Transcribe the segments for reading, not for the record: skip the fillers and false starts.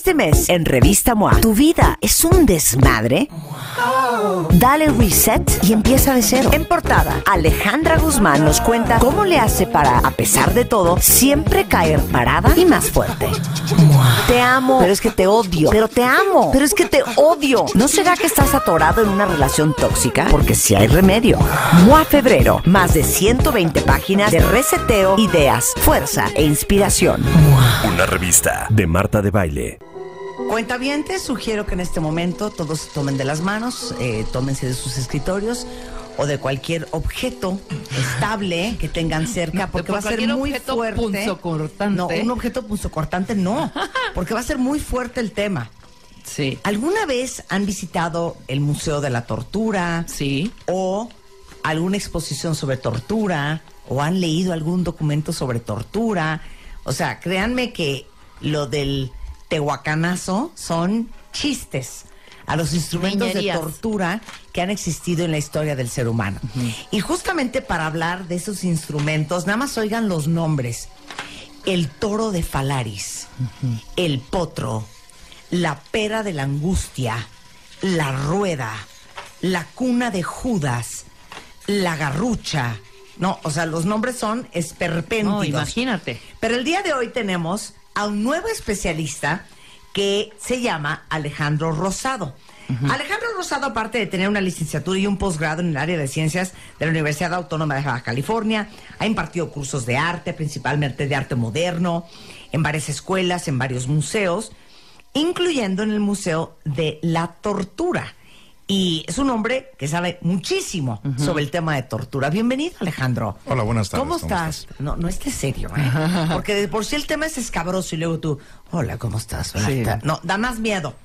Este mes, en Revista MOA, ¿tu vida es un desmadre? Dale reset y empieza de cero. En portada, Alejandra Guzmán nos cuenta cómo le hace para, a pesar de todo, siempre caer parada y más fuerte. Te amo, pero es que te odio. Pero te amo, pero es que te odio. ¿No será que estás atorado en una relación tóxica? Porque sí hay remedio. MOA Febrero, más de 120 páginas de reseteo, ideas, fuerza e inspiración. Una revista de Marta de Baile. Cuentavientes, sugiero que en este momento todos se tomen de las manos, tómense de sus escritorios o de cualquier objeto estable que tengan cerca, porque va a ser muy fuerte. Punzocortante. No, un objeto punzocortante no, porque va a ser muy fuerte el tema. Sí. ¿Alguna vez han visitado el Museo de la Tortura? Sí. ¿O alguna exposición sobre tortura? ¿O han leído algún documento sobre tortura? O sea, créanme que lo del tehuacanazo son chistes a los instrumentos de tortura que han existido en la historia del ser humano. Y justamente para hablar de esos instrumentos, nada más oigan los nombres: el toro de Falaris, el potro, la pera de la angustia, la rueda, la cuna de Judas, la garrucha. No, o sea, los nombres son esperpénticos. No, imagínate. Pero el día de hoy tenemos a un nuevo especialista que se llama Alejandro Rosado. Alejandro Rosado, aparte de tener una licenciatura y un posgrado en el área de ciencias de la Universidad Autónoma de Baja California, ha impartido cursos de arte, principalmente de arte moderno, en varias escuelas, en varios museos, incluyendo en el Museo de la Tortura. Y es un hombre que sabe muchísimo sobre el tema de tortura. Bienvenido, Alejandro. Hola, buenas tardes. ¿Cómo estás? No estés serio, porque de por sí el tema es escabroso y luego tú, hola, ¿cómo estás? Sí. No, da más miedo.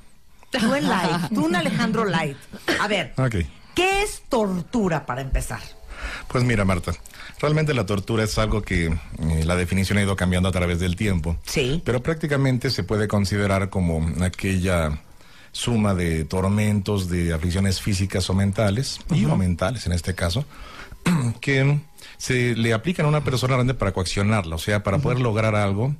Tú en light, tú un Alejandro light. A ver, Ok. ¿qué es tortura para empezar? Pues mira, Marta, realmente la tortura es algo que la definición ha ido cambiando a través del tiempo. Sí. Pero prácticamente se puede considerar como aquella suma de tormentos, de aflicciones físicas o mentales, y o mentales en este caso, que se le aplican a una persona grande para coaccionarla, o sea, para poder lograr algo,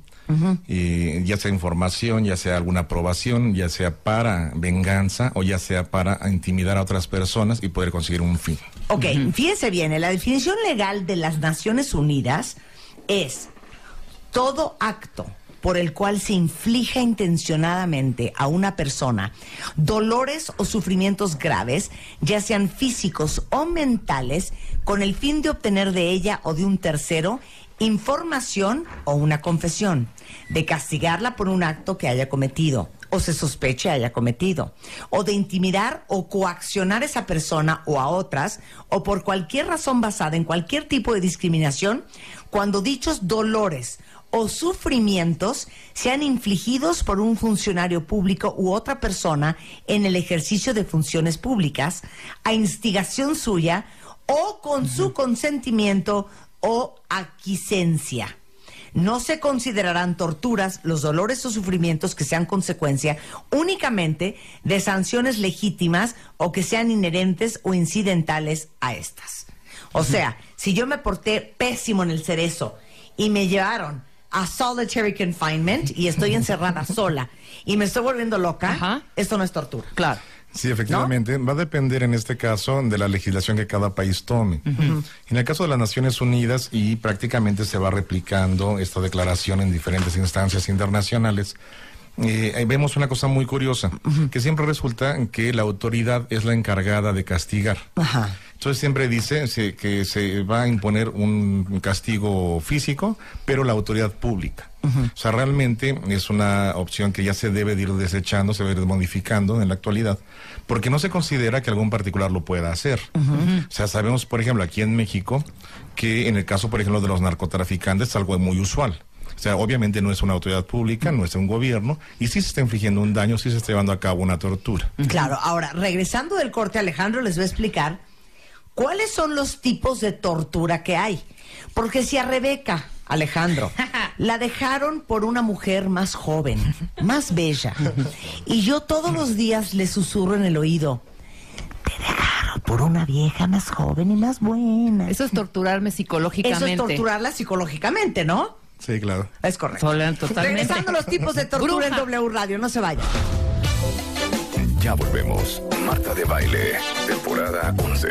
y ya sea información, ya sea alguna aprobación, ya sea para venganza o ya sea para intimidar a otras personas y poder conseguir un fin. Ok, fíjense bien, la definición legal de las Naciones Unidas es todo acto por el cual se inflija intencionadamente a una persona dolores o sufrimientos graves, ya sean físicos o mentales, con el fin de obtener de ella o de un tercero información o una confesión, de castigarla por un acto que haya cometido o se sospeche haya cometido, o de intimidar o coaccionar a esa persona o a otras, o por cualquier razón basada en cualquier tipo de discriminación, cuando dichos dolores o sufrimientos sean infligidos por un funcionario público u otra persona en el ejercicio de funciones públicas, a instigación suya o con su consentimiento o aquiescencia. No se considerarán torturas los dolores o sufrimientos que sean consecuencia únicamente de sanciones legítimas o que sean inherentes o incidentales a estas. O sea, si yo me porté pésimo en el Cerezo y me llevaron a solitary confinement y estoy encerrada sola y me estoy volviendo loca, esto no es tortura. Claro. Sí, efectivamente, va a depender en este caso de la legislación que cada país tome. En el caso de las Naciones Unidas, y prácticamente se va replicando esta declaración en diferentes instancias internacionales, vemos una cosa muy curiosa, que siempre resulta que la autoridad es la encargada de castigar. Entonces siempre dice que se va a imponer un castigo físico, pero la autoridad pública. O sea, realmente es una opción que ya se debe de ir desechando, se debe de ir modificando en la actualidad, porque no se considera que algún particular lo pueda hacer. O sea, sabemos, por ejemplo, aquí en México, que en el caso, por ejemplo, de los narcotraficantes es algo muy usual. O sea, obviamente no es una autoridad pública, no es un gobierno, y sí se está infligiendo un daño, sí se está llevando a cabo una tortura. Claro, ahora, regresando del corte, Alejandro les va a explicar cuáles son los tipos de tortura que hay. Porque si a Rebeca, Alejandro, la dejaron por una mujer más joven, más bella, y yo todos los días le susurro en el oído, te dejaron por una vieja más joven y más buena. Eso es torturarme psicológicamente. Eso es torturarla psicológicamente, ¿no? Sí, claro. Es correcto. Totalmente. Regresando a los tipos de tortura en Bruja. W Radio, no se vayan. Ya volvemos. Marta de Baile, temporada 11.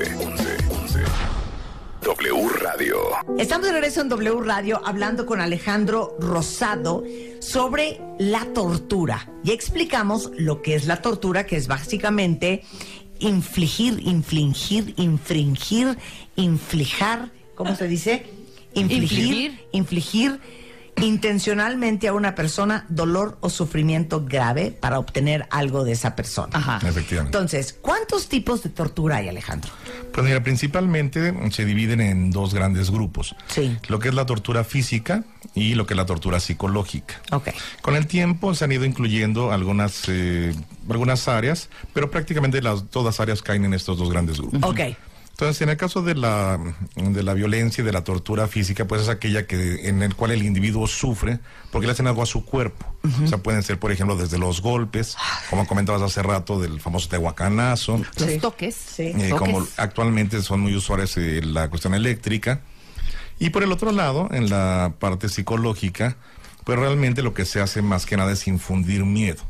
W Radio. Estamos de regreso en W Radio hablando con Alejandro Rosado sobre la tortura. Ya explicamos lo que es la tortura, que es básicamente inflijar, ¿cómo se dice? Infligir intencionalmente a una persona dolor o sufrimiento grave para obtener algo de esa persona. Ajá. Efectivamente. Entonces, ¿cuántos tipos de tortura hay, Alejandro? Pues mira, principalmente se dividen en dos grandes grupos. Sí. Lo que es la tortura física y lo que es la tortura psicológica. Ok. Con el tiempo se han ido incluyendo algunas áreas, pero prácticamente todas áreas caen en estos dos grandes grupos. Ok. Entonces, en el caso de la violencia y de la tortura física, pues es aquella en el cual el individuo sufre porque le hacen algo a su cuerpo. O sea, pueden ser, por ejemplo, desde los golpes, como comentabas hace rato, del famoso tehuacanazo. Los toques. Sí. Como actualmente son muy usuales la cuestión eléctrica. Y por el otro lado, en la parte psicológica, pues realmente lo que se hace más que nada es infundir miedo.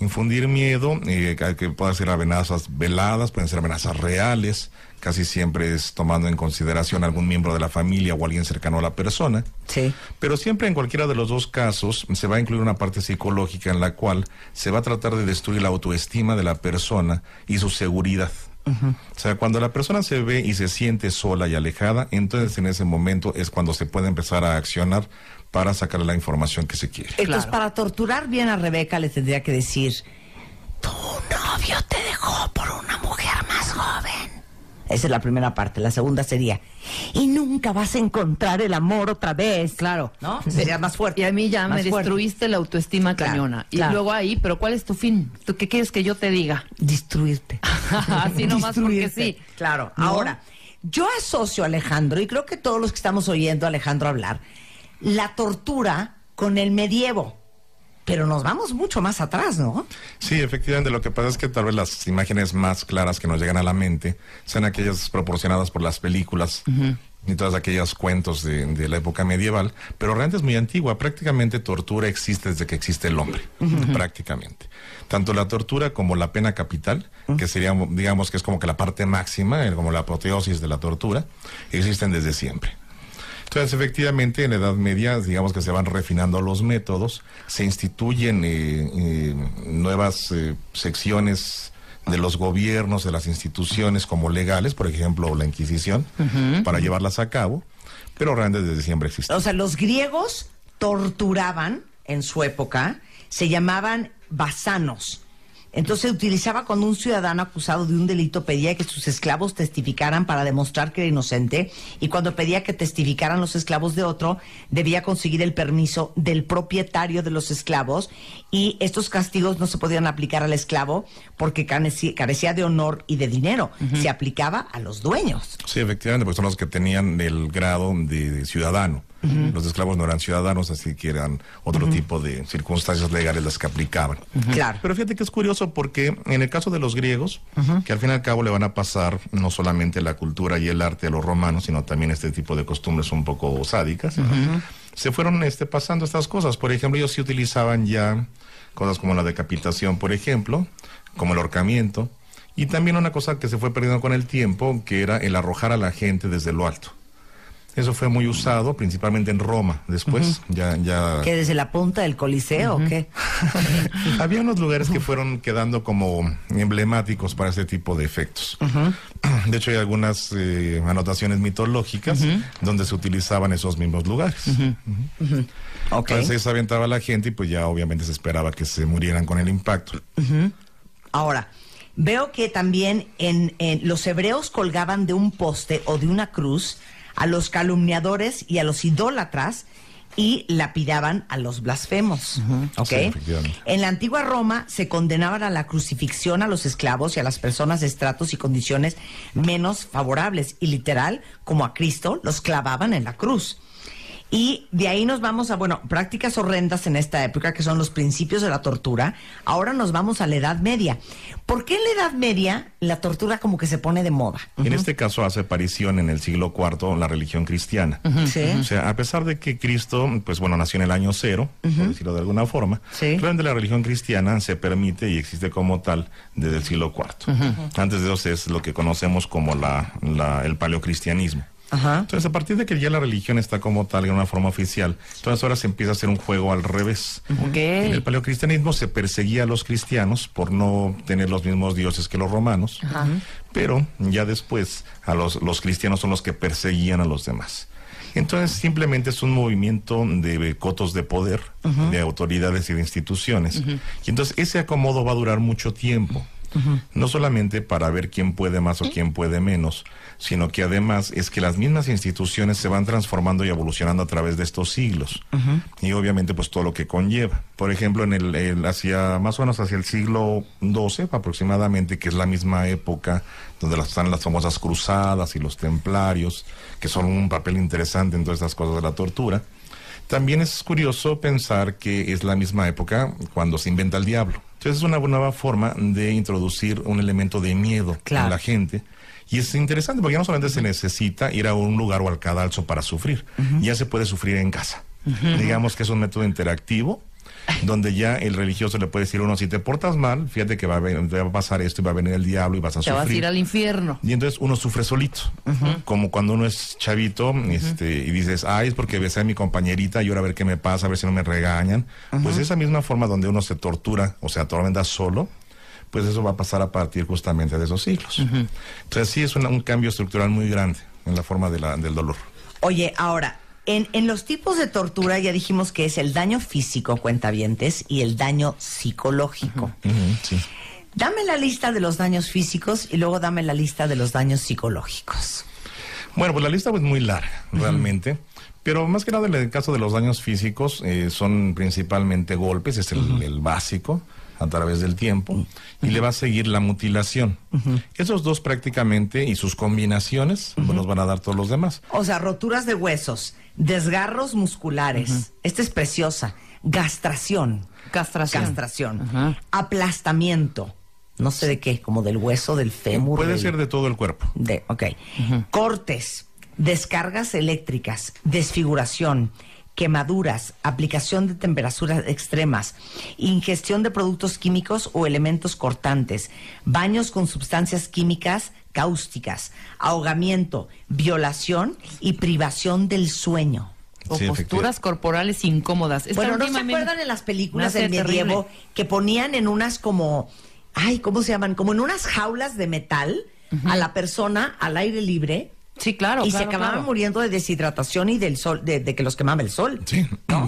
Infundir miedo, que pueden ser amenazas veladas, pueden ser amenazas reales, casi siempre es tomando en consideración algún miembro de la familia o alguien cercano a la persona. Sí. Pero siempre en cualquiera de los dos casos se va a incluir una parte psicológica en la cual se va a tratar de destruir la autoestima de la persona y su seguridad. O sea, cuando la persona se ve y se siente sola y alejada, entonces en ese momento es cuando se puede empezar a accionar para sacarle la información que se quiere. Entonces, Claro. para torturar bien a Rebeca le tendría que decir, tu novio te dejó por una mujer más joven. Esa es la primera parte. La segunda sería, y nunca vas a encontrar el amor otra vez. Claro. ¿No? Sería más fuerte. Y a mí ya más me fuerte. destruiste la autoestima Claro, cañona. Y claro. luego ahí, pero ¿cuál es tu fin? ¿Tú qué quieres que yo te diga? Destruirte. Así nomás porque Destruirte. sí. Claro. ¿No? Ahora, yo asocio a Alejandro, y creo que todos los que estamos oyendo a Alejandro hablar, la tortura con el medievo. Pero nos vamos mucho más atrás, ¿no? Sí, efectivamente, lo que pasa es que tal vez las imágenes más claras que nos llegan a la mente sean aquellas proporcionadas por las películas y todas aquellas cuentos de la época medieval, pero realmente es muy antigua. Prácticamente tortura existe desde que existe el hombre, prácticamente. Tanto la tortura como la pena capital, que sería, digamos que es como que la parte máxima, como la apoteosis de la tortura, existen desde siempre. Entonces, efectivamente, en la Edad Media, digamos que se van refinando los métodos, se instituyen nuevas secciones de los gobiernos, de las instituciones como legales, por ejemplo, la Inquisición, para llevarlas a cabo, pero realmente desde siempre existen. O sea, los griegos torturaban en su época, se llamaban basanos. Entonces se utilizaba cuando un ciudadano acusado de un delito pedía que sus esclavos testificaran para demostrar que era inocente, y cuando pedía que testificaran los esclavos de otro, debía conseguir el permiso del propietario de los esclavos, y estos castigos no se podían aplicar al esclavo porque carecía de honor y de dinero. Se aplicaba a los dueños. Sí, efectivamente, porque son los que tenían el grado de ciudadano. Los esclavos no eran ciudadanos, así que eran otro tipo de circunstancias legales las que aplicaban. Claro. Pero fíjate que es curioso porque en el caso de los griegos, que al fin y al cabo le van a pasar no solamente la cultura y el arte a los romanos, sino también este tipo de costumbres un poco sádicas, se fueron pasando estas cosas. Por ejemplo, ellos sí utilizaban ya cosas como la decapitación, por ejemplo, como el ahorcamiento, y también una cosa que se fue perdiendo con el tiempo, que era el arrojar a la gente desde lo alto. Eso fue muy usado, principalmente en Roma. Después, ya... ¿Qué, desde la punta del Coliseo o qué? Había unos lugares que fueron quedando como emblemáticos para ese tipo de efectos. De hecho, hay algunas anotaciones mitológicas donde se utilizaban esos mismos lugares. Ok. Entonces se aventaba la gente y pues ya obviamente se esperaba que se murieran con el impacto. Ahora, veo que también en los hebreos colgaban de un poste o de una cruz a los calumniadores y a los idólatras, y lapidaban a los blasfemos. ¿Ok? Sí, efectivamente. En la antigua Roma se condenaban a la crucifixión a los esclavos y a las personas de estratos y condiciones menos favorables, y literal, como a Cristo, los clavaban en la cruz. Y de ahí nos vamos a, bueno, prácticas horrendas en esta época, que son los principios de la tortura. Ahora nos vamos a la Edad Media. ¿Por qué en la Edad Media la tortura como que se pone de moda? En este caso hace aparición en el siglo IV la religión cristiana. Sí. O sea, a pesar de que Cristo, pues bueno, nació en el año 0, por decirlo de alguna forma, Sí. realmente la religión cristiana se permite y existe como tal desde el siglo IV. Antes de eso es lo que conocemos como el paleocristianismo. Ajá. Entonces, a partir de que ya la religión está como tal en una forma oficial, entonces ahora se empieza a hacer un juego al revés. Ok. En el paleocristianismo se perseguía a los cristianos por no tener los mismos dioses que los romanos, pero ya después a los cristianos son los que perseguían a los demás. Entonces simplemente es un movimiento de cotos de poder, de autoridades y de instituciones. Y entonces ese acomodo va a durar mucho tiempo. No solamente para ver quién puede más o quién puede menos, sino que además es que las mismas instituciones se van transformando y evolucionando a través de estos siglos. Y obviamente pues todo lo que conlleva. Por ejemplo, hacia más o menos hacia el siglo XII aproximadamente, que es la misma época donde están las famosas cruzadas y los templarios, que son un papel interesante en todas estas cosas de la tortura. También es curioso pensar que es la misma época cuando se inventa el diablo. Entonces es una nueva forma de introducir un elemento de miedo en la gente. Y es interesante porque ya no solamente se necesita ir a un lugar o al cadalso para sufrir, ya se puede sufrir en casa. Digamos que es un método interactivo, donde ya el religioso le puede decir a uno, si te portas mal, fíjate que te va a pasar esto y va a venir el diablo y vas a Te sufrir. vas a ir al infierno. Y entonces uno sufre solito, como cuando uno es chavito y dices, ay, es porque besé a mi compañerita y ahora a ver qué me pasa, a ver si no me regañan. Pues esa misma forma donde uno se tortura o se atormenta solo, pues eso va a pasar a partir justamente de esos siglos. Entonces sí es un cambio estructural muy grande en la forma del dolor. Oye, ahora, en los tipos de tortura ya dijimos que es el daño físico, cuentavientes, y el daño psicológico. Sí. Dame la lista de los daños físicos y luego dame la lista de los daños psicológicos. Bueno, pues la lista es muy larga, realmente. Pero más que nada en el caso de los daños físicos son principalmente golpes, es el básico, a través del tiempo, y le va a seguir la mutilación. Esos dos prácticamente y sus combinaciones pues nos van a dar todos los demás. O sea, roturas de huesos, desgarros musculares, esta es preciosa, castración, aplastamiento, no sé de qué, como del hueso, del fémur. Puede ser de todo el cuerpo. Cortes, descargas eléctricas, desfiguración, quemaduras, aplicación de temperaturas extremas, ingestión de productos químicos o elementos cortantes, baños con sustancias químicas cáusticas, ahogamiento, violación y privación del sueño. O Sí, posturas corporales incómodas. Esta Bueno, ¿no se última acuerdan en las películas me del hace medievo terrible. que ponían en unas como, ay, ¿cómo se llaman? Como en unas jaulas de metal a la persona al aire libre Sí, claro. y claro, se acababan claro. muriendo de deshidratación y del sol, de que los quemaba el sol? Sí,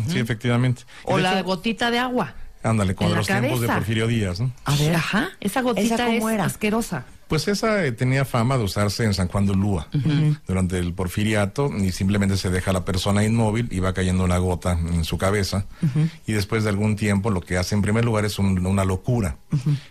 sí, efectivamente. Y O de la hecho, gotita de agua. ándale, con en la los tiempos de cabeza. Porfirio Díaz, ¿no? A ver, Ajá, esa gotita ¿esa cómo es era? asquerosa. Pues esa tenía fama de usarse en San Juan de Ulúa durante el porfiriato, y simplemente se deja a la persona inmóvil y va cayendo una gota en su cabeza, y después de algún tiempo lo que hace en primer lugar es una locura.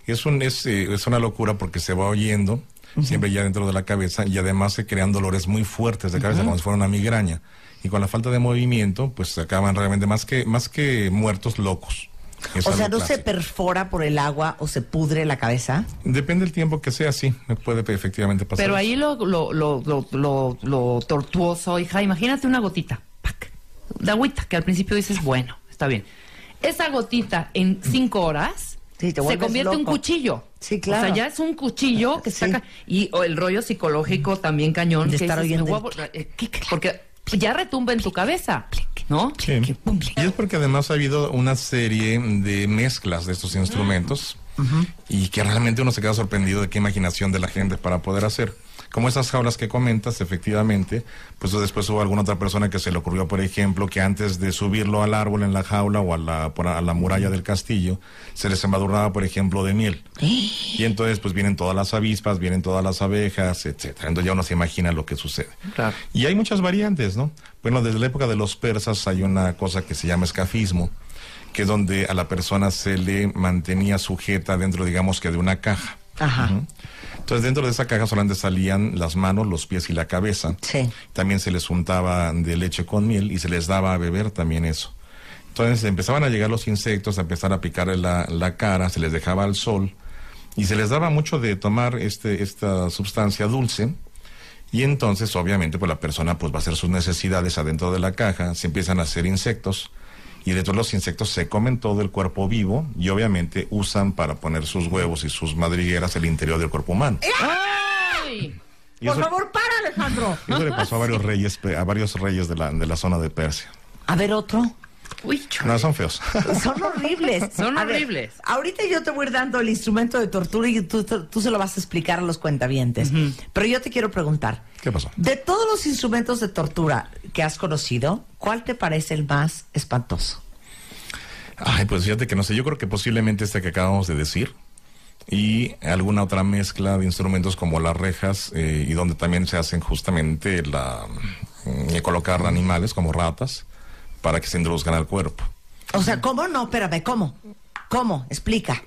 Es una locura porque se va oyendo siempre ya dentro de la cabeza, y además se crean dolores muy fuertes de cabeza, como si fuera una migraña, y con la falta de movimiento pues se acaban realmente más que muertos, locos. Es o sea, algo ¿no se clásico. perfora por el agua o se pudre la cabeza? Depende del tiempo que sea, sí, me puede efectivamente pasar. Pero eso. ahí lo tortuoso, hija, imagínate una gotita, ¡pac!, de agüita, que al principio dices, bueno, está bien. Esa gotita en 5 horas Sí, te se vuelves convierte en un loco. cuchillo. Sí, claro. O sea, ya es un cuchillo que Sí. saca. Y el rollo psicológico también cañón. De que estar dices, oyendo me voy porque ya retumba en tu cabeza, ¿no? Sí. Y es porque además ha habido una serie de mezclas de estos instrumentos y que realmente uno se queda sorprendido de qué imaginación de la gente para poder hacer. Como esas jaulas que comentas, efectivamente, pues después hubo alguna otra persona que se le ocurrió, por ejemplo, que antes de subirlo al árbol en la jaula o a la muralla del castillo, se les embadurnaba, por ejemplo, de miel. Y entonces pues vienen todas las avispas, vienen todas las abejas, etcétera. Entonces ya uno se imagina lo que sucede. Claro. Y hay muchas variantes, ¿no? Bueno, desde la época de los persas hay una cosa que se llama escafismo, que es donde a la persona se le mantenía sujeta dentro, digamos que de una caja. Ajá. Entonces dentro de esa caja solamente salían las manos, los pies y la cabeza. Sí. También se les untaba de leche con miel y se les daba a beber también eso. Entonces empezaban a llegar los insectos, a empezar a picarle la cara, se les dejaba al sol y se les daba mucho de tomar esta sustancia dulce. Y entonces, obviamente, pues la persona pues va a hacer sus necesidades adentro de la caja, se empiezan a hacer insectos, y dentro de los insectos se comen todo el cuerpo vivo, y obviamente usan para poner sus huevos y sus madrigueras el interior del cuerpo humano. ¡Ay! Y Por eso, favor, para, Alejandro. eso le pasó a varios reyes de la zona de Persia. A ver, otro. Uy, chale. No, son feos. Son horribles. Son A ver, horribles. ahorita yo te voy a ir dando el instrumento de tortura y tú se lo vas a explicar a los cuentavientes. Pero yo te quiero preguntar. ¿Qué pasó? De todos los instrumentos de tortura que has conocido, ¿cuál te parece el más espantoso? Ay, pues fíjate que no sé, yo creo que posiblemente este que acabamos de decir y alguna otra mezcla de instrumentos como las rejas y donde también se hacen justamente colocar animales como ratas para que se introduzcan al cuerpo. O sea, ¿cómo no? Espérame, ¿cómo? ¿Cómo? Explica.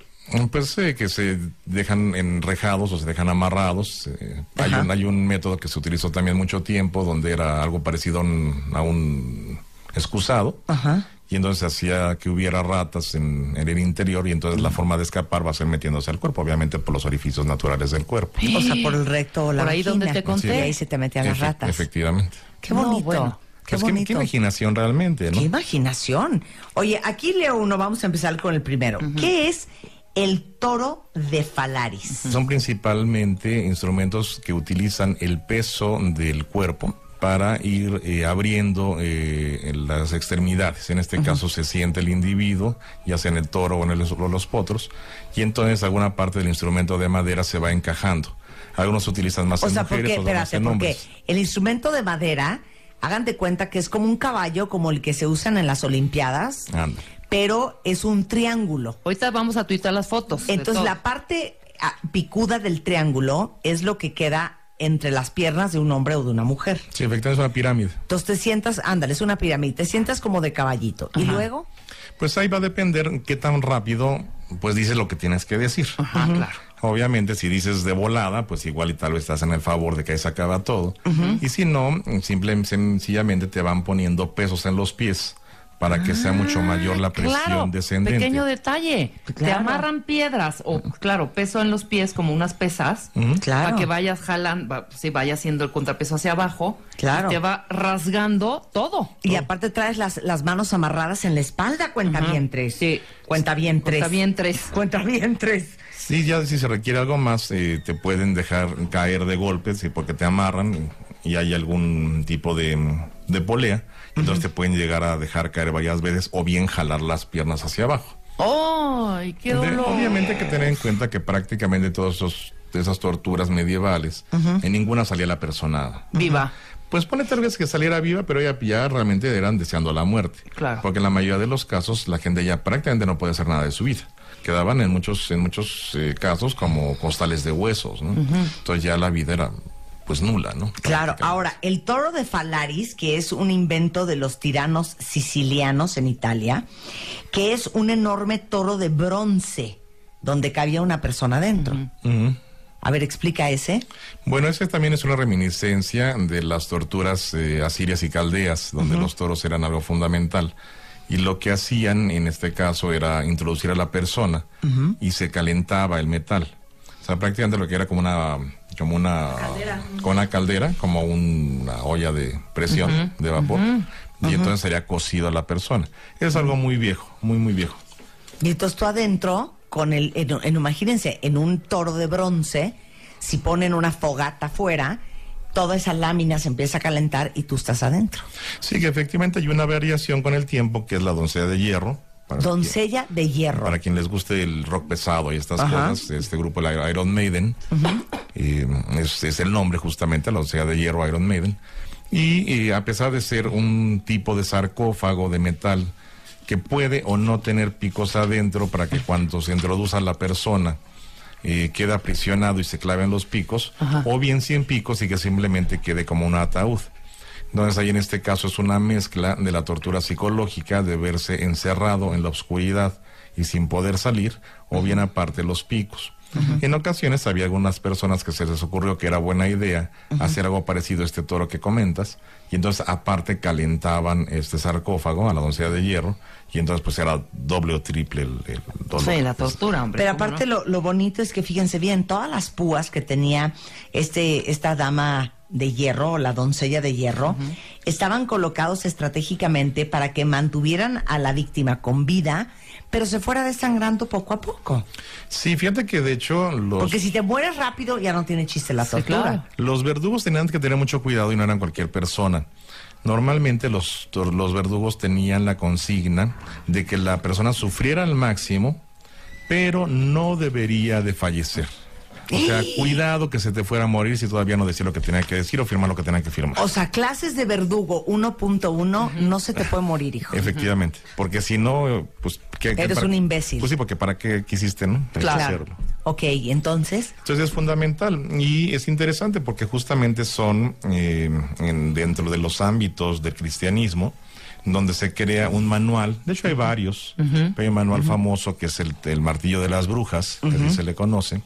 Pues que se dejan enrejados o se dejan amarrados. Hay un método que se utilizó también mucho tiempo donde era algo parecido a un excusado. Ajá. Y entonces hacía que hubiera ratas en el interior y entonces la forma de escapar va a ser metiéndose al cuerpo, obviamente por los orificios naturales del cuerpo. O sea, por el recto o la Por ahí vagina. donde te conté. Y ahí se te metían las ratas. Efectivamente. Qué No, bonito. bueno. Qué Pues bonito. qué imaginación realmente, ¿no? ¡Qué imaginación! Oye, aquí leo uno, vamos a empezar con el primero. ¿Qué es el toro de Falaris? Son principalmente instrumentos que utilizan el peso del cuerpo para ir abriendo en las extremidades. En este caso se siente el individuo, ya sea en el toro o en los potros, y entonces alguna parte del instrumento de madera se va encajando. Algunos se utilizan más O en sea, mujeres, otros más espérate, en porque hombres. el instrumento de madera, hagan de cuenta que es como un caballo, como el que se usan en las Olimpiadas, Ándale. pero es un triángulo. Ahorita vamos a tuitar las fotos. de Entonces todo. la parte picuda del triángulo es lo que queda entre las piernas de un hombre o de una mujer. Sí, efectivamente es una pirámide. Entonces te sientas, ándale, es una pirámide, te sientas como de caballito. Y Ajá. luego, Pues ahí va a depender qué tan rápido pues dices lo que tienes que decir. Ajá, claro. Obviamente, si dices de volada, pues igual y tal vez estás en el favor de que ahí se acaba todo. Y si no, sencillamente te van poniendo pesos en los pies para que sea mucho mayor la presión Claro, descendente. pequeño detalle. Te Claro. amarran piedras o, claro, peso en los pies como unas pesas Claro. para que vayas jalando, si vaya haciendo el contrapeso hacia abajo. Claro. Y te va rasgando todo. y aparte traes las manos amarradas en la espalda, cuentavientres. Sí. Cuentavientres. Cuentavientres. Cuentavientres. Sí, ya si se requiere algo más, te pueden dejar caer de golpes, sí, porque te amarran y hay algún tipo de polea. Entonces te pueden llegar a dejar caer varias veces o bien jalar las piernas hacia abajo. ¡Ay, qué dolor! Obviamente hay que tener en cuenta que prácticamente todas esas torturas medievales, en ninguna salía la persona. Viva. Pues pone tal vez que saliera viva, pero ya realmente eran deseando la muerte. Claro. Porque en la mayoría de los casos la gente ya prácticamente no puede hacer nada de su vida. Quedaban en muchos casos como costales de huesos, ¿no? Entonces ya la vida era pues nula, ¿no? Claro, ahora, el toro de Falaris, que es un invento de los tiranos sicilianos en Italia, que es un enorme toro de bronce, donde cabía una persona dentro. Ujú. A ver, explica ese. Bueno, ese también es una reminiscencia de las torturas asirias y caldeas, donde los toros eran algo fundamental. Y lo que hacían en este caso era introducir a la persona y se calentaba el metal. O sea, prácticamente lo que era como una caldera, como una olla de presión, de vapor. Y entonces sería cocido a la persona. Es algo muy viejo, muy, muy viejo. Y entonces tú adentro, imagínense, en un toro de bronce, si ponen una fogata afuera, toda esa lámina se empieza a calentar y tú estás adentro. Sí, que efectivamente hay una variación con el tiempo, que es la doncella de hierro. Doncella de hierro. Para quien les guste el rock pesado y estas Ajá. cosas, este grupo, el Iron Maiden, es el nombre justamente, la doncella de hierro, Iron Maiden. Y a pesar de ser un tipo de sarcófago de metal que puede o no tener picos adentro para que cuando se introduza la persona queda aprisionado y se claven los picos, o bien sin picos y que simplemente quede como un ataúd. Entonces ahí en este caso es una mezcla de la tortura psicológica de verse encerrado en la oscuridad y sin poder salir, o bien aparte los picos. En ocasiones había algunas personas que se les ocurrió que era buena idea hacer algo parecido a este toro que comentas, y entonces aparte calentaban este sarcófago a la doncella de hierro, y entonces pues era doble o triple el dolor. Sí, la tortura, hombre. Pero ¿cómo aparte no? lo bonito es que fíjense bien, todas las púas que tenía esta dama de hierro, la doncella de hierro, estaban colocados estratégicamente para que mantuvieran a la víctima con vida, pero se fuera desangrando poco a poco. Sí, fíjate que de hecho Porque si te mueres rápido ya no tiene chiste la Sí, tortura. claro. los verdugos tenían que tener mucho cuidado y no eran cualquier persona. Normalmente los verdugos tenían la consigna de que la persona sufriera al máximo, pero no debería de fallecer. O sea, cuidado que se te fuera a morir si todavía no decía lo que tenía que decir o firmar lo que tenía que firmar. O sea, clases de verdugo 1.1, no se te puede morir, hijo. Efectivamente, porque si no, pues... Eres un imbécil. Pues sí, porque ¿para qué quisiste, no? Claro. Hacerlo. Ok, entonces... Entonces es fundamental y es interesante porque justamente son dentro de los ámbitos del cristianismo donde se crea un manual. De hecho hay varios, pero hay un manual famoso que es el martillo de las brujas, que así se le conoce,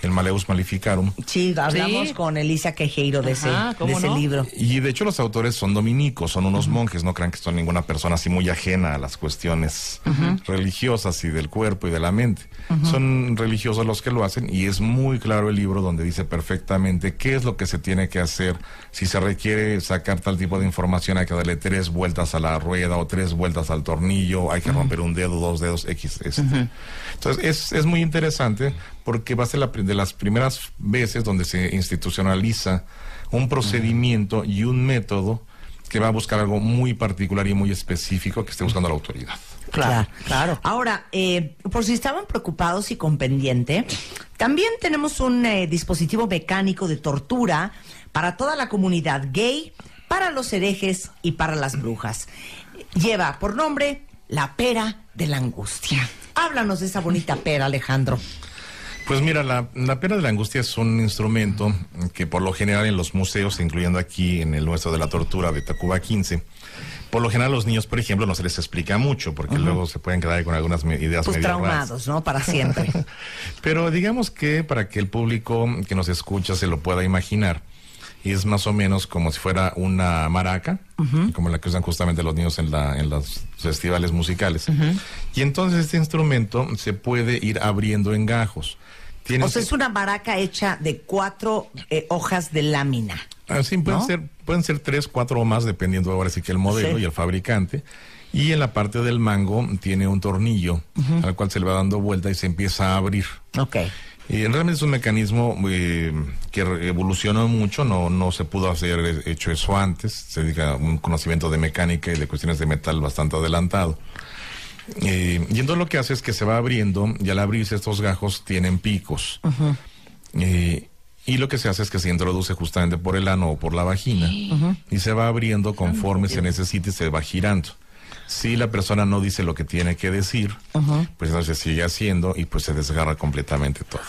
el Maleus Maleficarum. Sí, hablamos Sí. con Elisa Quejeiro de Ajá, ese ¿cómo no? libro. Y de hecho los autores son dominicos, son unos monjes, no crean que son ninguna persona así muy ajena a las cuestiones religiosas y del cuerpo y de la mente. Son religiosos los que lo hacen y es muy claro el libro donde dice perfectamente qué es lo que se tiene que hacer. Si se requiere sacar tal tipo de información, hay que darle 3 vueltas a la rueda o 3 vueltas al tornillo, hay que romper un dedo, 2 dedos, X. Entonces es muy interesante porque va a ser de las primeras veces donde se institucionaliza un procedimiento y un método que va a buscar algo muy particular y muy específico que esté buscando la autoridad. Claro. Ahora, por si estaban preocupados y con pendiente, también tenemos un dispositivo mecánico de tortura para toda la comunidad gay, para los herejes y para las brujas. Lleva por nombre la pera de la angustia. Háblanos de esa bonita pera, Alejandro. Pues mira, la pera de la angustia es un instrumento que por lo general en los museos, incluyendo aquí en el nuestro de la tortura de Tacuba 15, por lo general a los niños, por ejemplo, no se les explica mucho, porque luego se pueden quedar con algunas ideas Pues medio traumados, raras. ¿no? Para siempre. Pero digamos que para que el público que nos escucha se lo pueda imaginar, es más o menos como si fuera una maraca, como la que usan justamente los niños en los festivales musicales. Y entonces este instrumento se puede ir abriendo en gajos. O sea, es una maraca hecha de 4 hojas de lámina. Sí, pueden ser 3, 4 o más, dependiendo ahora sí que el modelo y el fabricante. Y en la parte del mango tiene un tornillo al cual se le va dando vuelta y se empieza a abrir. Ok. Y realmente es un mecanismo que evolucionó mucho, no se pudo hacer hecho eso antes, se dedica a un conocimiento de mecánica y de cuestiones de metal bastante adelantado. Y entonces lo que hace es que se va abriendo y al abrirse estos gajos tienen picos. Y lo que se hace es que se introduce justamente por el ano o por la vagina y se va abriendo conforme se necesite y se va girando. Si la persona no dice lo que tiene que decir, pues entonces se sigue haciendo y pues se desgarra completamente todo.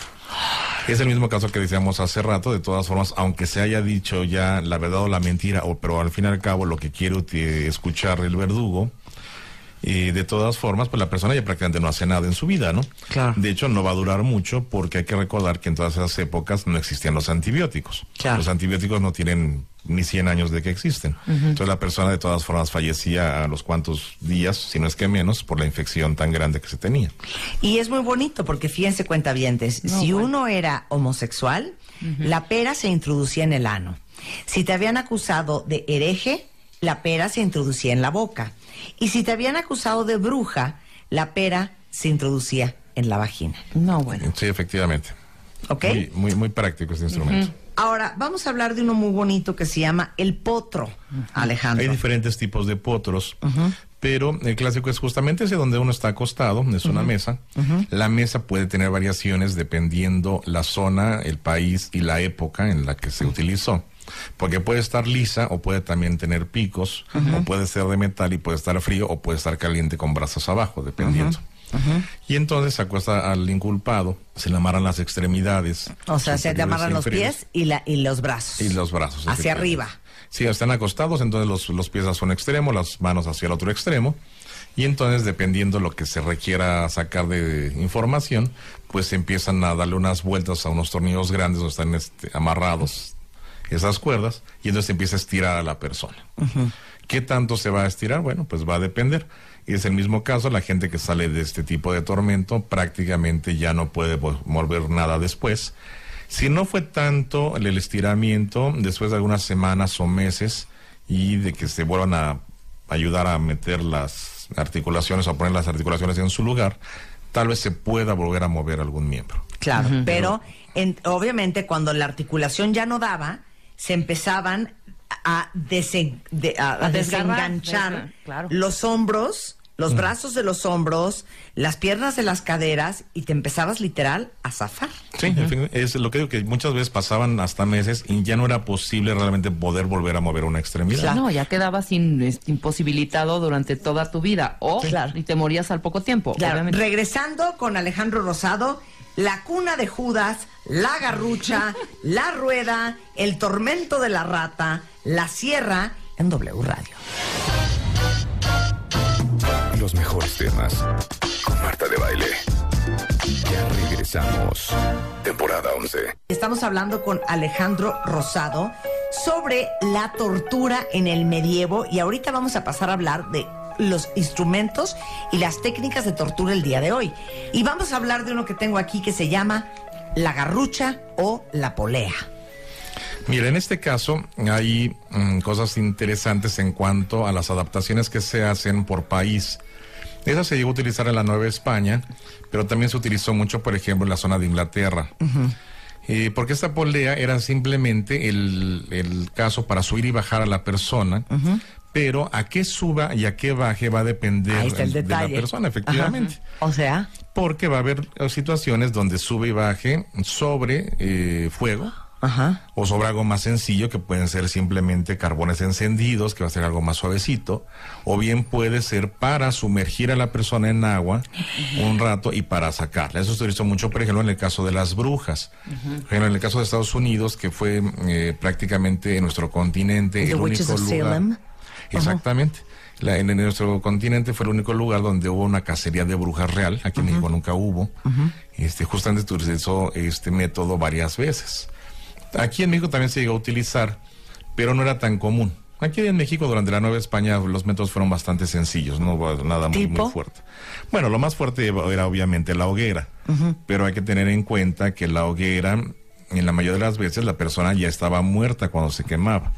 Es el mismo caso que decíamos hace rato, de todas formas, aunque se haya dicho ya la verdad o la mentira, pero al fin y al cabo lo que quiere escuchar el verdugo, y de todas formas, pues la persona ya prácticamente no hace nada en su vida, ¿no? Claro. De hecho, no va a durar mucho porque hay que recordar que en todas esas épocas no existían los antibióticos. Claro. Los antibióticos no tienen ni 100 años de que existen. Entonces la persona de todas formas fallecía a los cuantos días, si no es que menos, por la infección tan grande que se tenía. Y es muy bonito porque fíjense, cuentavientes, si uno era homosexual, la pera se introducía en el ano. Si te habían acusado de hereje, la pera se introducía en la boca. Y si te habían acusado de bruja, la pera se introducía en la vagina. No, bueno. Sí, efectivamente. ¿Ok? Muy práctico este instrumento. Ahora, vamos a hablar de uno muy bonito que se llama el potro, Alejandro. Hay diferentes tipos de potros, pero el clásico es justamente ese donde uno está acostado, es una mesa. La mesa puede tener variaciones dependiendo la zona, el país y la época en la que se utilizó. Porque puede estar lisa o puede también tener picos, o puede ser de metal y puede estar frío o puede estar caliente con brazos abajo, dependiendo. Y entonces se acuesta al inculpado, se le amarran las extremidades. O sea, se te superiores amarran e los inferiores. pies y los brazos. Y los brazos. Hacia efectivamente. arriba. Sí, están acostados, entonces los pies hacia un extremo, las manos hacia el otro extremo. Y entonces, dependiendo lo que se requiera sacar de información, pues empiezan a darle unas vueltas a unos tornillos grandes donde están amarrados esas cuerdas, y entonces empieza a estirar a la persona. ¿Qué tanto se va a estirar? Bueno, pues va a depender. Y es el mismo caso, la gente que sale de este tipo de tormento prácticamente ya no puede mover nada después. Si no fue tanto el estiramiento, después de algunas semanas o meses, y de que se vuelvan a ayudar a meter las articulaciones o a poner las articulaciones en su lugar, tal vez se pueda volver a mover algún miembro. Claro, pero obviamente cuando la articulación ya no daba, se empezaban a desenganchar claro. los hombros, los brazos de los hombros, las piernas de las caderas, y te empezabas literal a zafar. Sí, en fin, es lo que digo, que muchas veces pasaban hasta meses y ya no era posible realmente poder volver a mover una extremidad. Claro. No, ya quedabas imposibilitado durante toda tu vida, y te morías al poco tiempo. Claro. Regresando con Alejandro Rosado, la cuna de Judas, la garrucha, la rueda, el tormento de la rata, la sierra, en W Radio. Los mejores temas con Marta de Baile. Ya regresamos. Temporada 11. Estamos hablando con Alejandro Rosado sobre la tortura en el medievo, y ahorita vamos a pasar a hablar de los instrumentos y las técnicas de tortura el día de hoy. Y vamos a hablar de uno que tengo aquí que se llama la garrucha o la polea. Mira, en este caso hay cosas interesantes en cuanto a las adaptaciones que se hacen por país. Esa se llegó a utilizar en la Nueva España, pero también se utilizó mucho, por ejemplo, en la zona de Inglaterra. Porque esta polea era simplemente el caso para subir y bajar a la persona, pero a qué suba y a qué baje va a depender de la persona, efectivamente. O sea, porque va a haber situaciones donde sube y baje sobre fuego, o sobre algo más sencillo, que pueden ser simplemente carbones encendidos, que va a ser algo más suavecito, o bien puede ser para sumergir a la persona en agua un rato y para sacarla. Eso se utilizó mucho, por ejemplo, en el caso de las brujas. Por ejemplo, en el caso de Estados Unidos, que fue prácticamente en nuestro continente el único lugar. Exactamente. En nuestro continente fue el único lugar donde hubo una cacería de brujas real. Aquí en México nunca hubo. Justamente utilizó este método varias veces. Aquí en México también se llegó a utilizar, pero no era tan común. Aquí en México, durante la Nueva España, los métodos fueron bastante sencillos, no hubo nada muy fuerte. Bueno, lo más fuerte era obviamente la hoguera, pero hay que tener en cuenta que la hoguera, en la mayoría de las veces, la persona ya estaba muerta cuando se quemaba.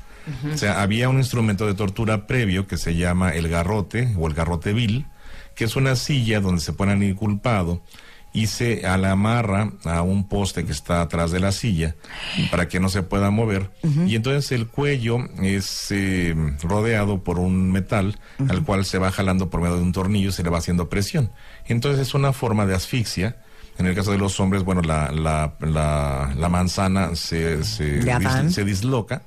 O sea, había un instrumento de tortura previo que se llama el garrote o el garrote vil, que es una silla donde se pone al inculpado y se amarra a un poste que está atrás de la silla para que no se pueda mover, y entonces el cuello es rodeado por un metal al cual se va jalando por medio de un tornillo y se le va haciendo presión. Entonces es una forma de asfixia. En el caso de los hombres, bueno, la manzana se disloca,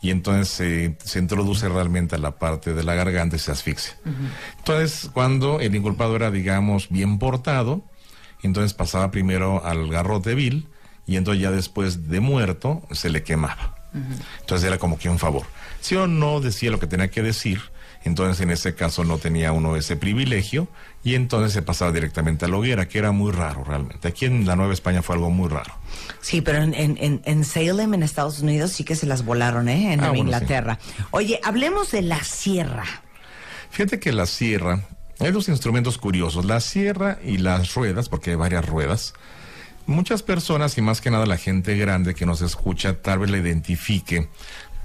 y entonces se introduce realmente a la parte de la garganta y se asfixia. Entonces, cuando el inculpado era, digamos, bien portado, entonces pasaba primero al garrote vil, y entonces ya después de muerto se le quemaba. Entonces era como que un favor. Si uno no decía lo que tenía que decir, entonces en ese caso no tenía uno ese privilegio, y entonces se pasaba directamente a la hoguera, que era muy raro realmente. Aquí en la Nueva España fue algo muy raro. Sí, pero en Salem, en Estados Unidos, sí que se las volaron, en Inglaterra. Sí. Oye, hablemos de la sierra. Fíjate que la sierra, hay dos instrumentos curiosos, la sierra y las ruedas, porque hay varias ruedas. Muchas personas, y más que nada la gente grande que nos escucha, tal vez la identifique,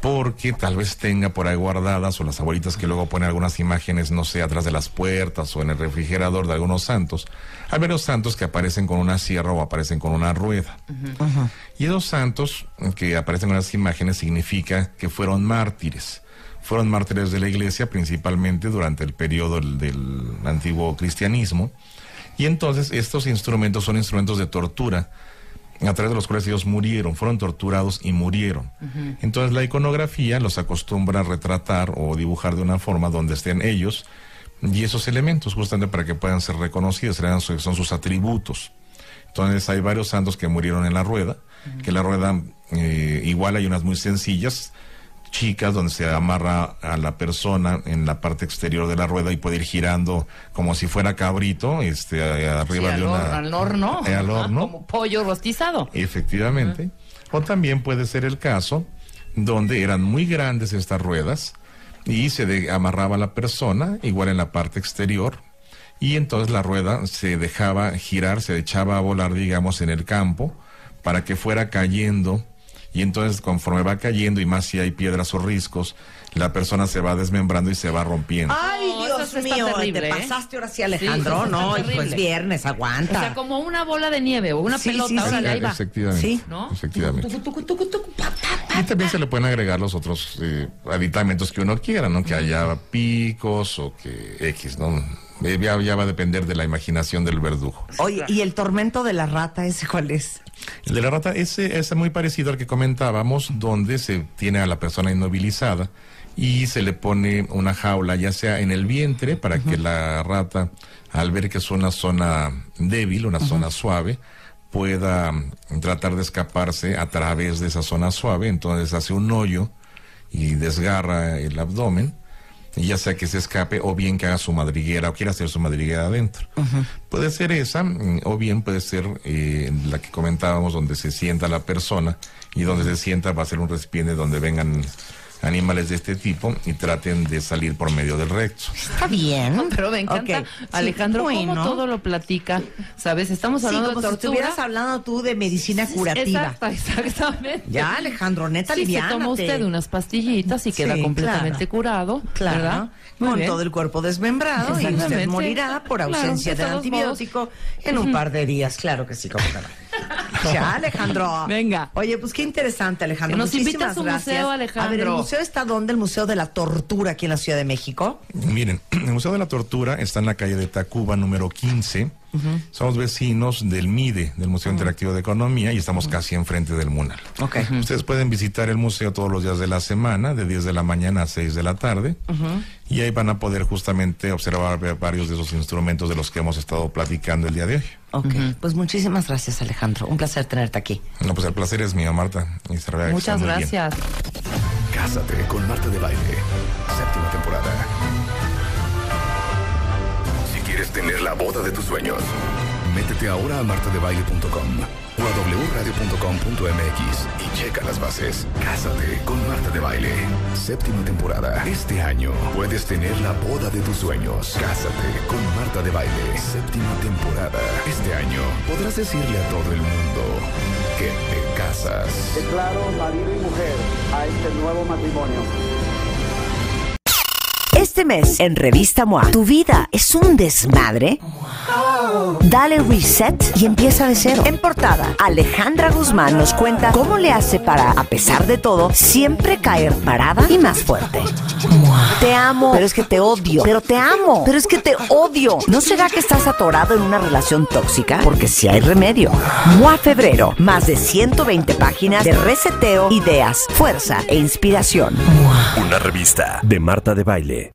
porque tal vez tenga por ahí guardadas, o las abuelitas que luego ponen algunas imágenes, no sé, atrás de las puertas o en el refrigerador de algunos santos. Hay varios santos que aparecen con una sierra o aparecen con una rueda. Y esos santos que aparecen en las imágenes significa que fueron mártires. Fueron mártires de la iglesia, principalmente durante el periodo del antiguo cristianismo. Y entonces estos instrumentos son instrumentos de tortura, a través de los cuales ellos murieron, fueron torturados y murieron. Entonces la iconografía los acostumbra a retratar o dibujar de una forma donde estén ellos y esos elementos, justamente para que puedan ser reconocidos, son sus atributos. Entonces hay varios santos que murieron en la rueda, que la rueda igual hay unas muy sencillas, chicas donde se amarra a la persona en la parte exterior de la rueda y puede ir girando como si fuera cabrito, arriba de una... al horno. Al horno. Como pollo rostizado. Efectivamente. O también puede ser el caso donde eran muy grandes estas ruedas y se amarraba a la persona, igual en la parte exterior, y entonces la rueda se dejaba girar, se echaba a volar, digamos, en el campo, para que fuera cayendo, y entonces conforme va cayendo, y más si hay piedras o riscos, la persona se va desmembrando y se va rompiendo. Ay, No, Dios eso está mío, terrible, te ¿eh? pasaste ahora sí, Alejandro. Sí, eso No, está hijo, es terrible. viernes, aguanta. O sea, como una bola de nieve o una Sí, pelota, sí, sí. órale, ahí va. Efectivamente. Sí. ¿No? Efectivamente. Tucu, tucu, tucu, pa, pa, pa. Y también se le pueden agregar los otros aditamentos que uno quiera, ¿no? Que haya picos o que X, ¿no? Ya va a depender de la imaginación del verdugo. Oye, ¿y el tormento de la rata ese cuál es? El de la rata, ese es muy parecido al que comentábamos, donde se tiene a la persona inmovilizada y se le pone una jaula, ya sea en el vientre, para que la rata, al ver que es una zona débil, una zona suave, pueda tratar de escaparse a través de esa zona suave. Entonces hace un hoyo y desgarra el abdomen, y ya sea que se escape o bien que haga su madriguera o quiera hacer su madriguera adentro. Puede ser esa, o bien puede ser la que comentábamos, donde se sienta la persona, y donde se sienta va a ser un recipiente donde vengan animales de este tipo y traten de salir por medio del recto. Está bien. No, pero me encanta, Ok. Alejandro, Sí, cómo bueno. todo lo platica. ¿Sabes? Estamos Sí, hablando como de si tortura. estuvieras hablando tú de medicina curativa. Exactamente. Ya, Alejandro, neta, Sí, se aliviánate. toma usted unas pastillitas y queda Sí, completamente claro. curado, Claro, ¿verdad? Muy con bien. todo el cuerpo desmembrado, y usted Exactamente. morirá por Claro, ausencia de del todos antibiótico en un par de días. Claro que sí, cómo no. Ya, Alejandro. Venga. Oye, pues qué interesante, Alejandro. Que nos invite Muchísimas a su gracias. museo, Alejandro. A ver, ¿el museo está dónde? ¿El Museo de la Tortura aquí en la Ciudad de México? Miren, el Museo de la Tortura está en la calle de Tacuba, número 15. Somos vecinos del MIDE, del Museo Interactivo de Economía, y estamos casi enfrente del MUNAL. Ok. Ustedes pueden visitar el museo todos los días de la semana, de 10 de la mañana a 6 de la tarde, y ahí van a poder justamente observar varios de esos instrumentos de los que hemos estado platicando el día de hoy. Ok, pues muchísimas gracias, Alejandro. Un placer tenerte aquí. No, pues el placer es mío, Marta. Y se vea que está Muchas muy bien. gracias. Cásate con Marta de Baile. Séptima temporada. Si quieres tener la boda de tus sueños, métete ahora a martadebaile.com o a wradio.com.mx y checa las bases. Cásate con Marta de Baile. Séptima temporada. Este año puedes tener la boda de tus sueños. Cásate con Marta de Baile. Séptima temporada. Este año podrás decirle a todo el mundo que te casas. Declaro marido y mujer a este nuevo matrimonio. Este mes en Revista MOA, ¿tu vida es un desmadre? Dale reset y empieza de cero. En portada, Alejandra Guzmán nos cuenta cómo le hace para, a pesar de todo, siempre caer parada y más fuerte. Te amo, pero es que te odio. Pero te amo, pero es que te odio. ¿No será que estás atorado en una relación tóxica? Porque sí hay remedio. MOA Febrero, más de 120 páginas de reseteo, ideas, fuerza e inspiración. Una revista de Marta de Baile.